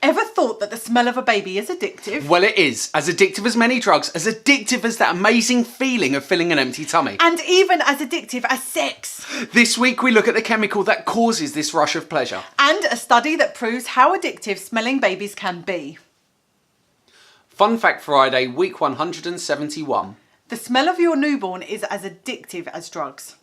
Ever thought that the smell of a baby is addictive? Well, it is. As addictive as many drugs, as addictive as that amazing feeling of filling an empty tummy. And even as addictive as sex. This week we look at the chemical that causes this rush of pleasure. And a study that proves how addictive smelling babies can be. Fun Fact Friday, week 171. The smell of your newborn is as addictive as drugs.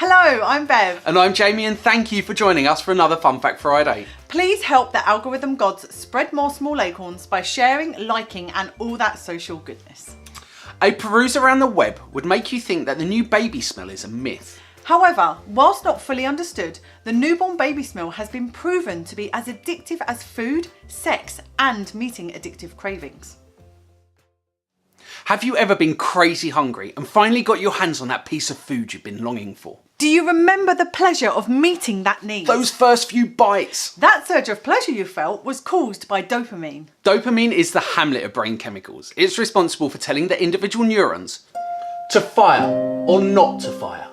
Hello, I'm Bev. And I'm Jamie, and thank you for joining us for another Fun Fact Friday. Please help the algorithm gods spread more small acorns by sharing, liking, and all that social goodness. A peruse around the web would make you think that the new baby smell is a myth. However, whilst not fully understood, the newborn baby smell has been proven to be as addictive as food, sex, and meeting addictive cravings. Have you ever been crazy hungry and finally got your hands on that piece of food you've been longing for? Do you remember the pleasure of meeting that need? Those first few bites. That surge of pleasure you felt was caused by dopamine. Dopamine is the Hamlet of brain chemicals. It's responsible for telling the individual neurons to fire or not to fire.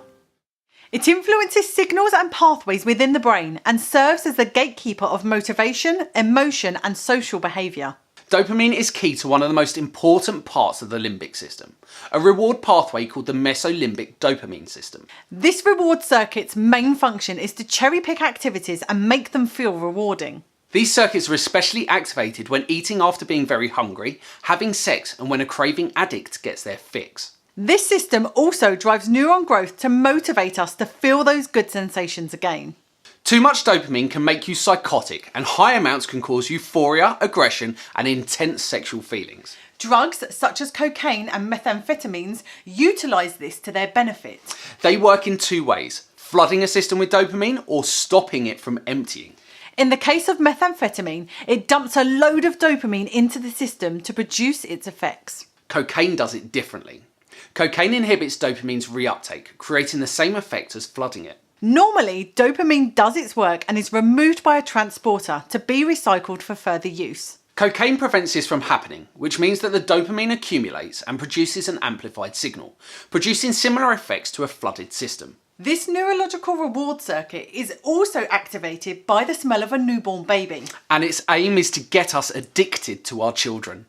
It influences signals and pathways within the brain and serves as the gatekeeper of motivation, emotion, and social behaviour. Dopamine is key to one of the most important parts of the limbic system, a reward pathway called the mesolimbic dopamine system. This reward circuit's main function is to cherry-pick activities and make them feel rewarding. These circuits are especially activated when eating after being very hungry, having sex, and when a craving addict gets their fix. This system also drives neuron growth to motivate us to feel those good sensations again. Too much dopamine can make you psychotic, and high amounts can cause euphoria, aggression, and intense sexual feelings. Drugs such as cocaine and methamphetamines utilise this to their benefit. They work in two ways, flooding a system with dopamine or stopping it from emptying. In the case of methamphetamine, it dumps a load of dopamine into the system to produce its effects. Cocaine does it differently. Cocaine inhibits dopamine's reuptake, creating the same effect as flooding it. Normally, dopamine does its work and is removed by a transporter to be recycled for further use. Cocaine prevents this from happening, which means that the dopamine accumulates and produces an amplified signal, producing similar effects to a flooded system. This neurological reward circuit is also activated by the smell of a newborn baby. And its aim is to get us addicted to our children.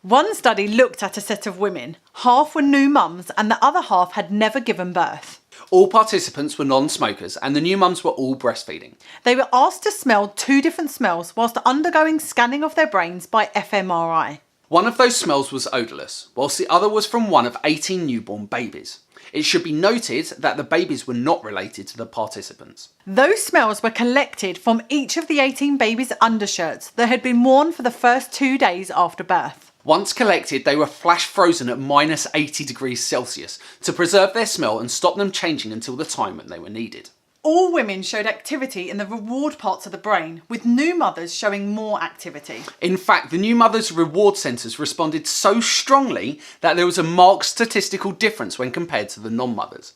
One study looked at a set of women. Half were new mums and the other half had never given birth. All participants were non-smokers and the new mums were all breastfeeding. They were asked to smell two different smells whilst undergoing scanning of their brains by fMRI. One of those smells was odourless, whilst the other was from one of 18 newborn babies. It should be noted that the babies were not related to the participants. Those smells were collected from each of the 18 babies' undershirts that had been worn for the first 2 days after birth. Once collected, they were flash frozen at minus 80 degrees Celsius to preserve their smell and stop them changing until the time when they were needed. All women showed activity in the reward parts of the brain, with new mothers showing more activity. In fact, the new mothers' reward centres responded so strongly that there was a marked statistical difference when compared to the non-mothers.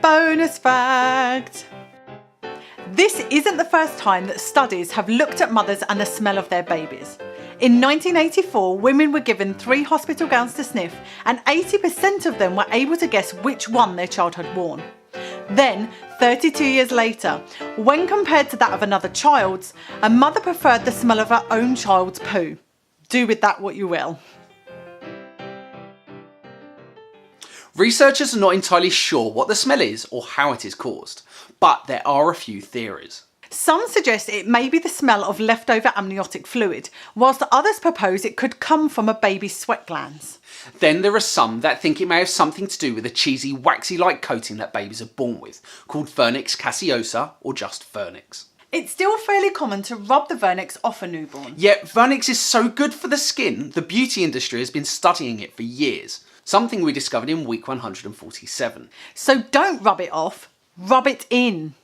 Bonus fact! This isn't the first time that studies have looked at mothers and the smell of their babies. In 1984, women were given 3 hospital gowns to sniff and 80% of them were able to guess which one their child had worn. Then, 32 years later, when compared to that of another child's, a mother preferred the smell of her own child's poo. Do with that what you will. Researchers are not entirely sure what the smell is or how it is caused, but there are a few theories. Some suggest it may be the smell of leftover amniotic fluid, whilst others propose it could come from a baby's sweat glands. Then there are some that think it may have something to do with a cheesy, waxy-like coating that babies are born with, called Vernix caseosa or just Vernix. It's still fairly common to rub the Vernix off a newborn. Yet Vernix is so good for the skin, the beauty industry has been studying it for years, something we discovered in week 147. So don't rub it off, rub it in.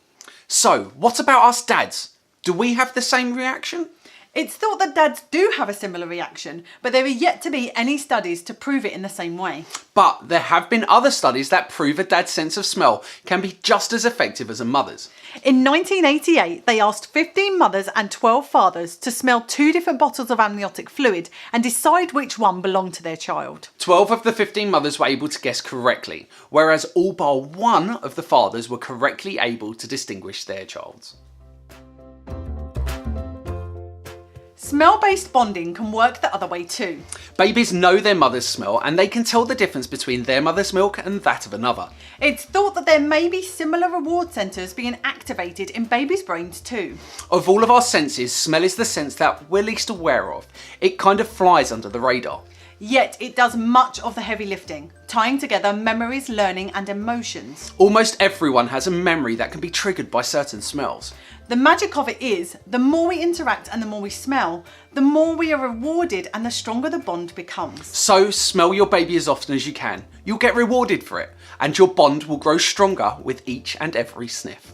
So, what about us dads? Do we have the same reaction? It's thought that dads do have a similar reaction, but there are yet to be any studies to prove it in the same way. But there have been other studies that prove a dad's sense of smell can be just as effective as a mother's. In 1988, they asked 15 mothers and 12 fathers to smell 2 different bottles of amniotic fluid and decide which one belonged to their child. 12 of the 15 mothers were able to guess correctly, whereas all bar 1 of the fathers were correctly able to distinguish their child's. Smell-based bonding can work the other way too. Babies know their mother's smell and they can tell the difference between their mother's milk and that of another. It's thought that there may be similar reward centres being activated in babies' brains too. Of all of our senses, smell is the sense that we're least aware of. It kind of flies under the radar. Yet it does much of the heavy lifting, tying together memories, learning and emotions. Almost everyone has a memory that can be triggered by certain smells. The magic of it is, the more we interact and the more we smell, the more we are rewarded and the stronger the bond becomes. So smell your baby as often as you can. You'll get rewarded for it, and your bond will grow stronger with each and every sniff.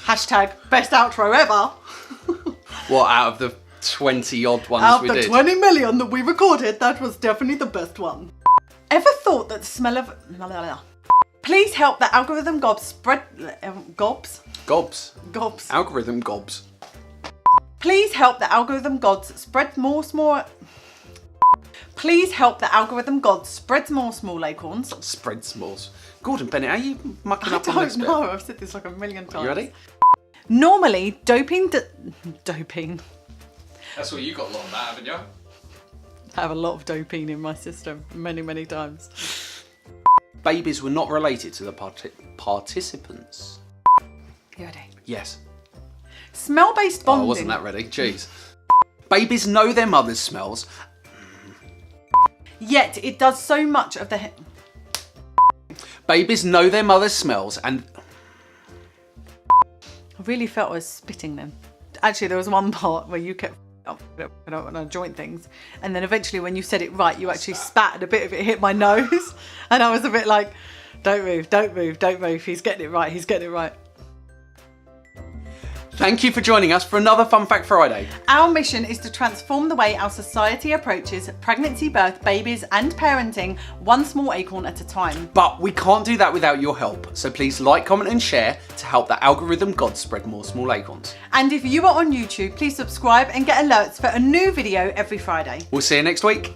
Hashtag best outro ever. What, out of the 20 odd ones Out we of the did? 20 million that we recorded, that was definitely the best one. Ever thought that the smell of... Please help the algorithm gobs spread... Gobs? Gobs. Gobs. Algorithm gobs. Please help the algorithm gods spread more small... Please help the algorithm gods spread more small acorns. Spread smalls. Gordon Bennett, are you mucking I up on this don't bit? know, I've said this like a million times. You ready? Normally, dopamine. That's what you got along that, haven't you? I have a lot of dopamine in my system, many times. Babies were not related to the participants. You ready? Yes. Smell-based Oh, bonding. I wasn't that ready. Jeez. Babies know their mother's smells. Yet it does so much of the... Babies know their mother's smells and... I really felt I was spitting them. Actually, there was one part where you kept when I joint things, and then eventually when you said it right, you actually spat and a bit of it hit my nose, and I was a bit like, don't move, don't move, don't move. He's getting it right, he's getting it right. Thank you for joining us for another Fun Fact Friday. Our mission is to transform the way our society approaches pregnancy, birth, babies and parenting, one small acorn at a time. But we can't do that without your help, so please like, comment and share to help the algorithm gods spread more small acorns. And if you are on YouTube, please subscribe and get alerts for a new video every Friday. We'll see you next week.